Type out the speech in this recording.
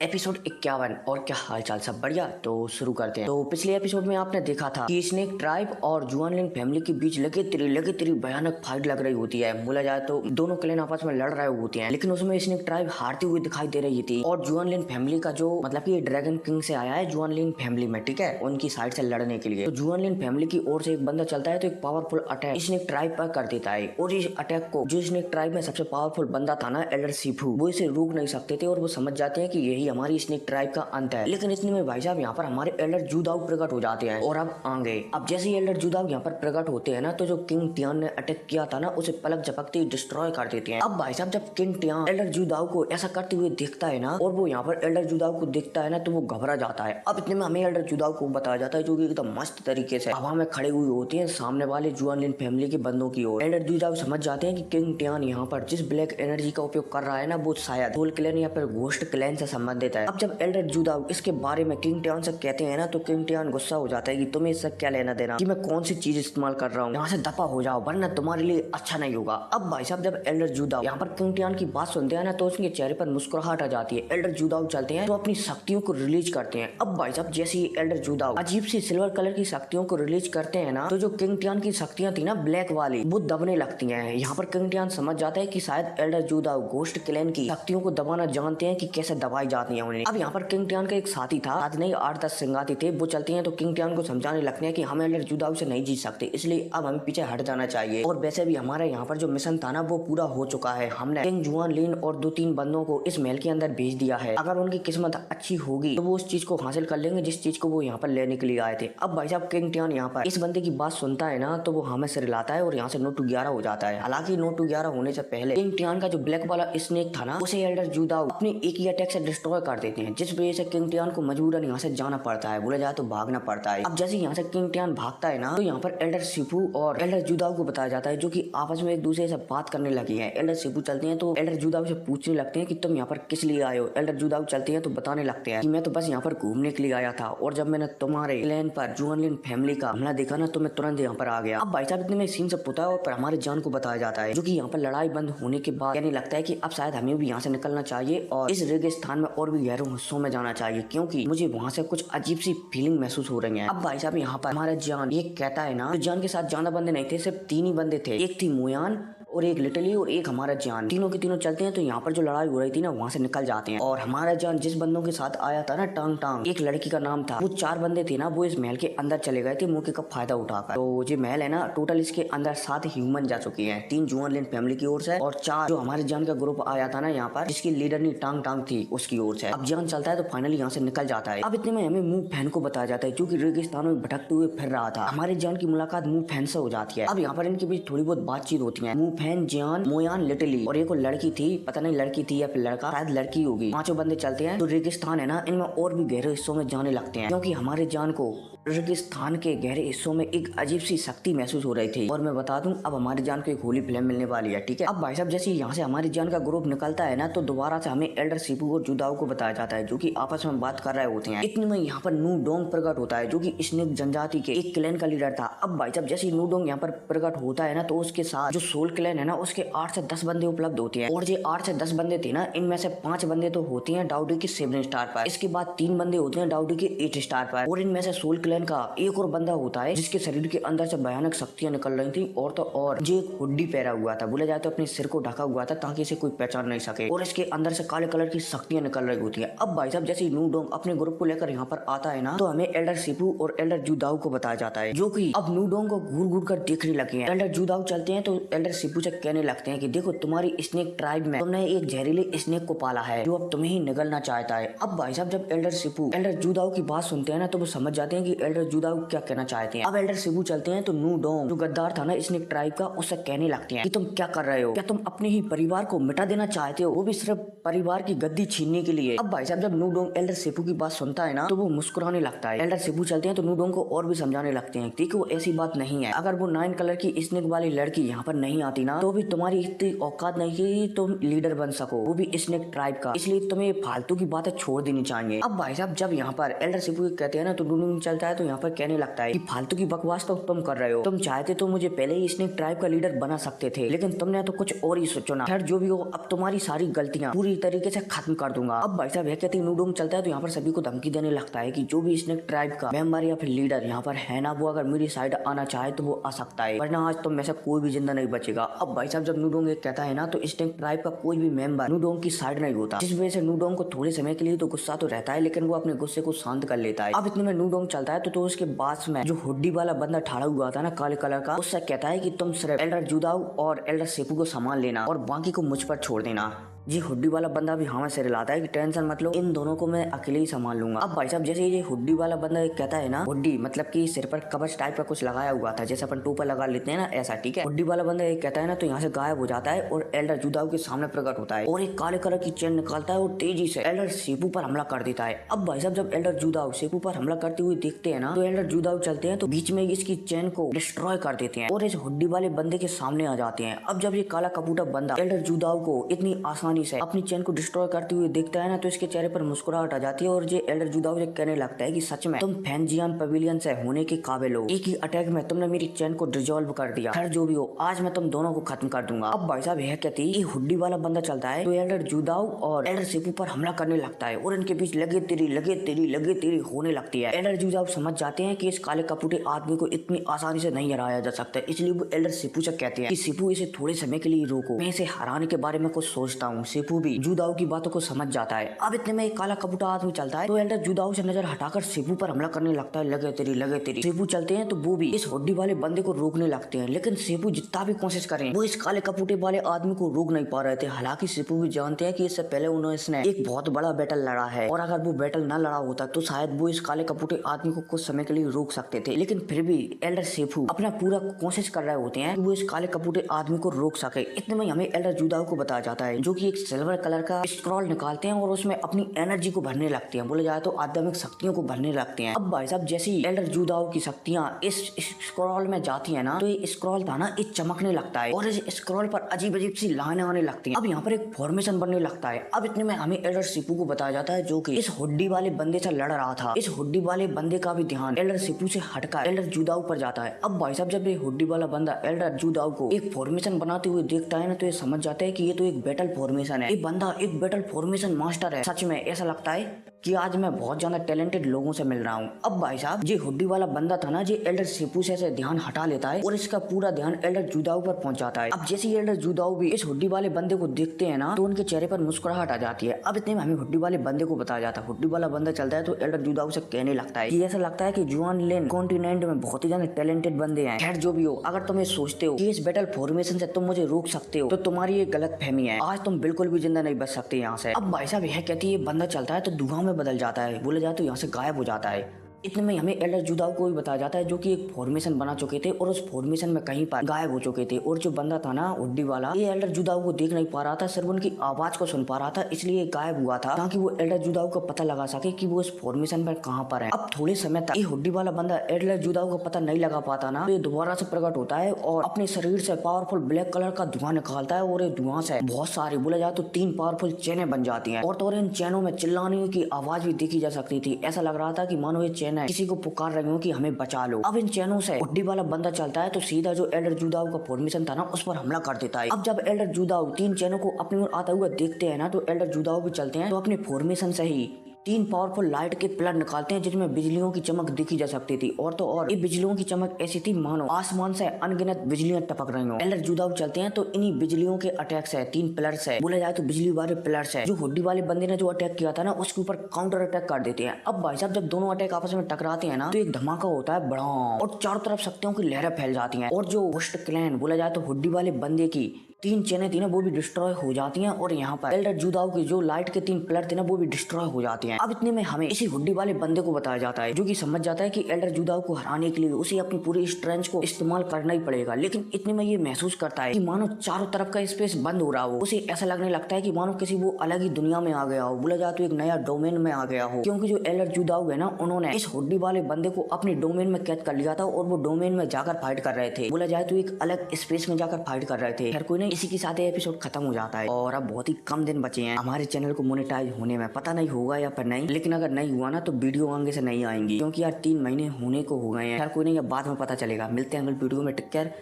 Episode 51। और क्या हालचाल, सब बढ़िया। तो शुरू करते हैं। तो पिछले एपिसोड में आपने देखा था कि स्नेक ट्राइब और जुआनलिन फैमिली के बीच लगे तेरी भयानक फाइट लग रही होती है। बोला जाए तो दोनों क्लैन आपस में लड़ रहे होते हैं, लेकिन उसमें स्नेक ट्राइब हारती हुई दिखाई दे रही थी। और जुआनलिन फैमिली का जो मतलब कि ड्रैगन किंग से आया है जुआनलिन फैमिली में, ठीक है, उनकी साइड से लड़ने के लिए। तो जुआनलिन फैमिली की ओर से एक बंदा चलता है तो एक पावरफुल अटैक स्नेक ट्राइब पर कर देता है। और इस अटैक को जो स्नेक ट्राइब में सबसे पावरफुल बंदा था ना, एल्डर सिफू, वो इसे रोक नहीं सकते थे और वो समझ जाते हैं कि यही हमारी स्नेक ट्राइब का अंत है। लेकिन इतने में भाई साहब यहाँ पर हमारे एल्डर जूदाऊ प्रकट हो जाते हैं। और अब आगे जैसे ही एल्डर जूदाऊ यहाँ पर प्रकट होते हैं ना, तो जो किंग टियान ने अटैक किया था ना, उसे पलक झपकते ही डिस्ट्रॉय कर देते हैं। अब भाई साहब जब किंग टियान एल्डर जूदाऊ को ऐसा करते हुए देखता है ना, और वो यहाँ पर एल्डर जूदाऊ को देखता है ना, तो वो घबरा जाता है। अब इतने में हमें एल्डर जूदाऊ को बताया जाता है, जो कि एकदम मस्त तरीके से हवा में खड़े हुए होते हैं सामने वाले जुआनलिन फैमिली के बंदों की ओर। एल्डर जूदाऊ समझ जाते हैं कि किंग टियान यहाँ पर जिस ब्लैक एनर्जी का उपयोग कर रहा है ना, वो शायद सोल क्लैन या फिर घोस्ट क्लैन से संबंधित है। अब जब एल्डर जूदाऊ इसके बारे में किंग टियान से कहते हैं ना, तो किंग टियान गुस्सा हो जाता है कि तुम्हें इससे क्या लेना देना, कि मैं कौन सी चीज इस्तेमाल कर रहा हूँ, यहाँ से दफा हो जाओ वरना तुम्हारे लिए अच्छा नहीं होगा। अब भाई साहब जब एल्डर जूदाऊ यहाँ पर किंग टियान की बात सुनते हैं ना, तो उसके चेहरे पर मुस्कुराहट आ जाती है। एल्डर जूदाऊ चलते हैं तो अपनी शक्तियों को रिलीज करते हैं। अब भाई साहब जैसे ही एल्डर जूदाऊ अजीब सी सिल्वर कलर की शक्तियों को रिलीज करते हैं ना, तो जो किंग टियान की शक्तियां थी ना ब्लैक वाली, वो दबने लगती है। यहाँ पर किंग टियान समझ जाता है कि शायद एल्डर जूदाऊ घोस्ट क्लैन की शक्तियों को दबाना जानते हैं कि कैसे दबाई जाती है उन्हें। अब यहाँ पर किंग टियान का एक साथी था, साथ नहीं 8-10 संगाती थे, वो चलते हैं तो किंग टियान को समझाने लगते हैं कि हम एल्डर जूदाऊ से नहीं जीत सकते, इसलिए अब हमें पीछे हट जाना चाहिए। और वैसे भी हमारा यहाँ पर जो मिशन था ना, वो पूरा हो चुका है। हमने किंग जुआनलिन और 2-3 बंदों को इस महल के अंदर भेज दिया है। अगर उनकी किस्मत अच्छी होगी तो वो उस चीज को हासिल कर लेंगे जिस चीज को वो यहाँ पर लेने के लिए आए थे। अब भाई साहब किंग टियान यहाँ पर इस बंदे की बात सुनता है ना, तो वो हमें सिर लाता है और यहाँ से 9-11 हो जाता है। हालांकि 9-11 होने से पहले किंग टियान का जो ब्लैक वाला स्नेक था ना, उसे एल्डर जूदाऊ अपने एक ही अटैक से डिस्ट्रॉय कर देते हैं, जिस वजह से किंग टियान को मजबूरन यहाँ से जाना पड़ता है। बोला जाए तो भागना पड़ता है। अब जैसे यहाँ से किंग टियान भागता है ना, तो यहाँ पर एल्डर सिफू और एल्डर जूदाऊ को बताया जाता है, जो कि आपस में एक दूसरे से बात करने लगी है। एल्डर सिफू चलते हैं तो एल्डर जूदाऊ से पूछने लगते हैं कि तुम यहाँ पर किस लिए आए हो। एल्डर जूदाऊ चलते हैं तो बताने लगते हैं कि मैं तो बस यहाँ पर घूमने के लिए आया था, और जब मैंने तुम्हारे क्लैन पर जुआनलिन फैमिली का हमला देखा ना, तो मैं तुरंत यहाँ पर आ गया। अब भाई साहब इतने में सीन सब होता है और पर हमारे जान को बताया जाता है, जो कि यहाँ पर लड़ाई बंद होने के बाद कहने लगता है कि अब शायद हमें भी यहाँ से निकलना चाहिए और इस रेगिस्तान में और भी गहरे हिस्सों में जाना चाहिए, क्योंकि मुझे वहाँ से कुछ अजीब सी फीलिंग महसूस हो रही है। अब भाई साहब यहाँ पर हमारा जान ये कहता है ना, तो जान के साथ ज्यादा बंदे नहीं थे, सिर्फ 3 ही बंदे थे। एक थी मोयान और एक लिटली और एक हमारा जान। तीनों के तीनों चलते हैं तो यहाँ पर जो लड़ाई हो रही थी ना, वहाँ से निकल जाते हैं। और हमारा जान जिस बंदों के साथ आया था ना, टांग टांग एक लड़की का नाम था, वो 4 बंदे थे ना, वो इस महल के अंदर चले गए थे मौके का फायदा उठाकर। तो ये महल है ना, टोटल इसके अंदर 7 ह्यूमन जा चुके हैं, 3 जुआनलिन फैमिली की ओर से और 4 जो हमारे जान का ग्रुप आया था ना यहाँ पर, जिसकी लीडरनी टांग टांग थी, उसकी ओर से। अब जान चलता है तो फाइनली यहाँ से निकल जाता है। अब इतने में हमें मुंह फैन को बताया जाता है, जो कि रेगिस्तान में भटकते हुए फिर रहा था। हमारे जान की मुलाकात मुंह फैन से हो जाती है। अब यहाँ पर इनके बीच थोड़ी बहुत बातचीत होती है। मुंह फैन, जान, मोयान, लिटली और एक लड़की थी, पता नहीं लड़की थी या फिर लड़का, शायद लड़की होगी। 5 बंदे चलते हैं तो रेगिस्तान है ना, इनमें और भी गहरे हिस्सों में जाने लगते हैं, क्योंकि हमारे जान को रेगिस्तान के गहरे हिस्सों में एक अजीब सी शक्ति महसूस हो रही थी। और मैं बता दूं, अब हमारी जान को एक होली फ्लेम मिलने वाली है, ठीक है। अब भाई साहब जैसे यहाँ से हमारी जान का ग्रुप निकलता है ना, तो दोबारा से हमें एल्डर सिफू और जूदाऊ को बताया जाता है, जो कि आपस में बात कर रहे होते हैं। इतने में यहाँ पर नू डोंग प्रकट होता है, जो कि स्नेक जनजाति के एक क्लैन का लीडर था। अब भाई साहब जैसे नू डोंग यहाँ पर प्रकट होता है ना, तो उसके साथ जो सोल क्लैन है ना, उसके 8 से 10 बंदे उपलब्ध होते हैं। और जो 8 से 10 बंदे थे ना, इनमें से 5 बंदे तो होते हैं डाउडी के 7 स्टार पर, इसके बाद 3 बंदे होते हैं डाउडी के 8 स्टार पर, और इनमें से सोल क्लैन का एक और बंदा होता है जिसके शरीर के अंदर से भयानक शक्तियां निकल रही थी। और तो और जो एक हुड्डी पहना हुआ था, बोला जाए तो अपने सिर को ढका हुआ था ताकि इसे कोई पहचान नहीं सके, और इसके अंदर से काले कलर की शक्तियां निकल रही होती है। अब भाई साहब जैसे नू डोंग अपने ग्रुप को लेकर यहाँ पर आता है ना, तो हमें एल्डर सिफू और एल्डर जूदाऊ को बताया जाता है, जो कि अब नू डोंग को घूर घूर कर देखने लगे हैं। एल्डर जूदाऊ चलते हैं तो एल्डर सिफू से कहने लगते हैं कि देखो, तुम्हारी स्नेक ट्राइब में तुमने एक जहरीले स्नेक को पाला है, जो अब तुम्हें ही निगलना चाहता है। अब भाई साहब जब एल्डर सिफू एल्डर जूदाऊ की बात सुनते हैं ना, तो वो समझ जाते हैं कि एल्डर जूदाऊ क्या कहना चाहते हैं। अब एल्डर सिफू चलते हैं तो नू डोंग जो गद्दार था ना स्नेक ट्राइब का, उससे कहने लगते हैं कि तुम क्या कर रहे हो, क्या तुम अपने ही परिवार को मिटा देना चाहते हो, वो भी सिर्फ परिवार की गद्दी छीनने के लिए। अब भाई साहब जब नू डोंग एल्डर सिफू की बात सुनता है ना, तो वो मुस्कुराने लगता है। एल्डर सिफू चलते हैं तो नू डोंग को और भी समझाने लगते हैं कि वो ऐसी बात नहीं है, अगर वो 9 कलर की स्नेक वाली लड़की यहाँ पर नहीं आती थी ना तो भी तुम्हारी इतनी औकात नहीं कि तुम लीडर बन सको, वो भी स्नेक ट्राइब का। इसलिए तुम्हें फालतू की बातें छोड़ देनी चाहिए। अब भाई साहब जब यहाँ पर एल्डर शिपू कहते हैं ना तो डूडू चलता है तो यहाँ पर कहने लगता है कि फालतू की बकवास तो तुम कर रहे हो, तुम चाहते तो मुझे पहले ही स्नेक ट्राइब का लीडर बना सकते थे, लेकिन तुमने तो कुछ और ही सोचो। खैर जो भी हो, अब तुम्हारी सारी गलतियां पूरी तरीके से खत्म कर दूंगा। अब भाई साहब यह कहते हैं नूडोंग चलता है तो यहाँ पर सभी को धमकी देने लगता है कि जो भी स्नेक ट्राइब का मेंबर या फिर लीडर यहाँ पर है ना, वो अगर मेरी साइड आना चाहे तो वो आ सकता है, वरना आज तुम में से कोई भी जिंदा नहीं बचेगा। अब भाई साहब जब नूडोंग ये कहता है ना तो स्नेक ट्राइब का कोई भी मेंबर नूडोंग की साइड नहीं होता, जिस वजह से नूडोंग को थोड़े समय के लिए तो गुस्सा तो रहता है, लेकिन वो अपने गुस्से को शांत कर लेता है। अब इतने में नूडोंग चलता है तो उसके पास में जो हुड्डी वाला बंदा ठाड़ा हुआ था ना काले कलर का, उससे कहता है कि तुम सिर्फ एल्डर जुदाऊ और एल्डर सेपू को संभाल लेना और बाकी को मुझ पर छोड़ देना। जी हुड्डी वाला बंदा भी हमें सिर लाता है कि टेंशन मत लो, इन दोनों को मैं अकेले ही संभाल लूंगा। अब भाई साहब जैसे ये हुड्डी वाला बंदा कहता है ना, हुड्डी मतलब कि सिर पर कवच टाइप का कुछ लगाया हुआ था, जैसे अपन टोपा लगा लेते हैं ना, ऐसा ठीक है। हुड्डी वाला बंदा ये कहता है ना तो यहाँ से गायब हो जाता है और एल्डर जुदाऊ के सामने प्रकट होता है और एक काले कलर की चेन निकालता है और तेजी से एल्डर सेपू पर हमला कर देता है। अब भाई साहब जब एल्डर जुदाऊ सेपू पर हमला करते हुए देखते हैं ना तो एल्डर जुदाऊ चलते हैं तो बीच में इसकी चेन को डिस्ट्रॉय कर देते हैं और इस हुड्डी वाले बंदे के सामने आ जाते हैं। अब जब ये काला कपूटा बंदा एल्डर जुदाऊ को इतनी आसानी से अपनी चेन को डिस्ट्रॉय करते हुए देखता है ना तो इसके चेहरे पर मुस्कुराहट आ जाती है और ये एल्डर जुदाऊ से कहने लगता है कि सच में तुम फैंजियन पवेलियन से होने के काबिल हो, एक ही अटैक में तुमने मेरी चेन को डिसॉल्व कर दिया। खैर जो भी हो, आज मैं तुम दोनों को खत्म कर दूंगा। अब भाई साहब यह कहती है हुड्डी वाला बंदा चलता है तो एल्डर जुदाऊ और एल्डर सेपू पर हमला करने लगता है और इनके बीच लगे तेरी होने लगती है। एल्डर जुदाऊ समझ जाते हैं कि इस काले कपूटे आदमी को इतनी आसानी से नहीं हराया जा सकता, इसलिए वो एल्डर सेपू से कहते हैं कि सेपू इसे थोड़े समय के लिए रोको, मैं इसे हराने के बारे में कुछ सोचता हूँ। सेपू भी जुदाऊ की बातों को समझ जाता है। अब इतने में एक काला कपूटा आदमी चलता है तो एल्डर जुदाऊ से नजर हटाकर सेपू पर हमला करने लगता है। लगे तेरी सेपू चलते हैं तो वो भी इस हुड्डी वाले बंदे को रोकने लगते हैं, लेकिन सेपू जितना भी कोशिश करें वो इस काले कपूटे वाले आदमी को रोक नहीं पा रहे थे। हालांकि सेपू भी जानते हैं कि इससे पहले उन्होंने एक बहुत बड़ा बैटल लड़ा है और अगर वो बैटल न लड़ा होता तो शायद वो इस काले कपूटे आदमी को कुछ समय के लिए रोक सकते थे, लेकिन फिर भी एल्डर सेपू अपना पूरा कोशिश कर रहे होते हैं कि वो इस काले कपूटे आदमी को रोक सके। इतने में हमें एल्डर जुदाऊ को बताया जाता है जो कि एक सिल्वर कलर का स्क्रॉल निकालते हैं और उसमें अपनी एनर्जी को भरने लगते हैं, बोले जाए तो आध्यात्मिक शक्तियों को भरने लगते हैं। अब भाई साहब जैसे ही एल्डर जुदाऊ की शक्तियां इस स्क्रॉल में जाती है ना तो ये स्क्रॉल था ना ये चमकने लगता है और इस स्क्रॉल पर अजीब अजीब सी लाइनें आने लगती हैं। अब यहाँ पर एक फॉर्मेशन बनने लगता है। अब इतने में हमें एल्डर सेपू को बताया जाता है जो कि इस हुड्डी वाले बंदे से लड़ रहा था। इस हुड्डी वाले बंदे का भी ध्यान एल्डर सेपू से हटकर एल्डर जुदाऊ पर जाता है। अब भाई साहब जब ये हुड्डी वाला बंदा एल्डर जुदाऊ को एक फॉर्मेशन बनाते हुए देखता है ना तो ये समझ जाता है कि ये तो एक बैटल फॉर्मेशन है, ये बंदा एक बैटल फॉर्मेशन मास्टर है। सच में ऐसा लगता है कि आज मैं बहुत ज्यादा टैलेंटेड लोगों से मिल रहा हूँ। अब भाई साहब ये हुड्डी वाला बंदा था ना ये एल्डर सेपू से ध्यान हटा लेता है और इसका पूरा ध्यान एल्डर जुदाऊ पर पहुंच जाता है। अब जैसे ही एल्डर जुदाऊ भी इस हुड्डी वाले बंदे को देखते हैं ना तो उनके चेहरे पर मुस्कुराहट आ जाती है। अब इतने में हमें हुड्डी वाले बंदे को बताया जाता है। हुड्डी वाला बंदा चलता है तो एल्डर जुदाऊ से कहने लगता है कि ऐसा लगता है कि जुआन लेन कॉन्टिनेंट में बहुत ही ज्यादा टैलेंटेड बंदे हैं। खैर जो भी हो, अगर तुम ये सोचते हो कि इस बैटल फॉर्मेशन से तुम मुझे रोक सकते हो तो तुम्हारी ये गलत फहमी है। आज तुम बिल्कुल भी जिंदा नहीं बच सकते यहाँ से। अब भाई साहब यह कहती है बंदा चलता है तो धुआं में बदल जाता है, बोले जाए तो यहाँ से गायब हो जाता है। इतने में हमें एल्डर जुदाऊ को भी बताया जाता है जो कि एक फॉर्मेशन बना चुके थे और उस फॉर्मेशन में कहीं पर गायब हो चुके थे और जो बंदा था ना हुड्डी वाला ये एल्डर जुदाऊ को देख नहीं पा रहा था, सिर्फ उनकी आवाज को सुन पा रहा था, इसलिए गायब हुआ था ताकि वो एल्डर जुदाऊ का पता लगा सके कि वो इस फॉर्मेशन पर कहाँ पर है। अब थोड़े समय तक ये हुड्डी वाला बंदा एल्डर जुदाऊ का पता नहीं लगा पाता ना तो ये दोबारा से प्रकट होता है और अपने शरीर से पावरफुल ब्लैक कलर का धुआं निकालता है और ये धुआं से बहुत सारी बोला जाए तो 3 पावरफुल चेनें बन जाती हैं और तो इन चैनों में चिल्लाने की आवाज भी देखी जा सकती थी। ऐसा लग रहा था कि मानो ये चैन किसी को पुकार रही हूँ कि हमें बचा लो। अब इन चैनों से हुड्डी वाला बंदा चलता है तो सीधा जो एल्डर जुदाऊ का फॉर्मेशन था ना उस पर हमला कर देता है। अब जब एल्डर जुदाऊ 3 चैनों को अपनी ओर आता हुआ देखते हैं ना तो एल्डर जुदाऊ भी चलते हैं तो अपने फॉर्मेशन से ही 3 पावरफुल लाइट के पिलर निकालते हैं जिनमें बिजलियों की चमक दिखी जा सकती थी और तो और ये बिजलियों की चमक ऐसी थी मानो आसमान से अनगिनत बिजलियां टपक रही हो। एल्डर जुदाऊ चलते हैं तो इन्हीं बिजलियों के अटैक से 3 पिलर से बोला जाए तो बिजली वाले पिलर से जो हुड्डी वाले बंदे ने जो अटैक किया था ना उसके ऊपर काउंटर अटैक कर देते हैं। अब भाई साहब जब दोनों अटैक आपस में टकराते हैं ना तो एक धमाका होता है बड़ा और चारों तरफ शक्तियों की लहरें फैल जाती हैं और जो वुस्ट क्लैन बोला जाए तो हुड्डी वाले बंदे की 3 चेनें थी ना वो भी डिस्ट्रॉय हो जाती हैं और यहाँ पर एल्डर जुदाओ के जो लाइट के 3 पिलर थे ना वो भी डिस्ट्रॉय हो जाते हैं। अब इतने में हमें इसी हुड्डी वाले बंदे को बताया जाता है जो कि समझ जाता है कि एल्डर जुदाओ को हराने के लिए उसे अपनी पूरी स्ट्रेंथ को इस्तेमाल करना ही पड़ेगा। लेकिन इतने में ये महसूस करता है कि मानो चारों तरफ का स्पेस बंद हो रहा हो। उसे ऐसा लगने लगता है कि मानो किसी वो अलग ही दुनिया में आ गया हो, बोला जाए तो एक नया डोमेन में आ गया हो, क्योंकि जो एल्डर जुदाओ है ना उन्होंने इस हुड्डी वाले बंदे को अपने डोमेन में कैद कर लिया था और वो डोमेन में जाकर फाइट कर रहे थे। बोला जाए तो एक अलग स्पेस में जाकर फाइट कर रहे थे। खैर कोई नहीं, इसी के साथ एपिसोड खत्म हो जाता है और अब बहुत ही कम दिन बचे हैं हमारे चैनल को मोनेटाइज होने में। पता नहीं होगा या फिर नहीं, लेकिन अगर नहीं हुआ ना तो वीडियो आगे से नहीं आएंगी, क्योंकि यार 3 महीने होने को हो गए हैं। खैर कोई नहीं, अब बाद में पता चलेगा। मिलते हैं अगले वीडियो में। Take care.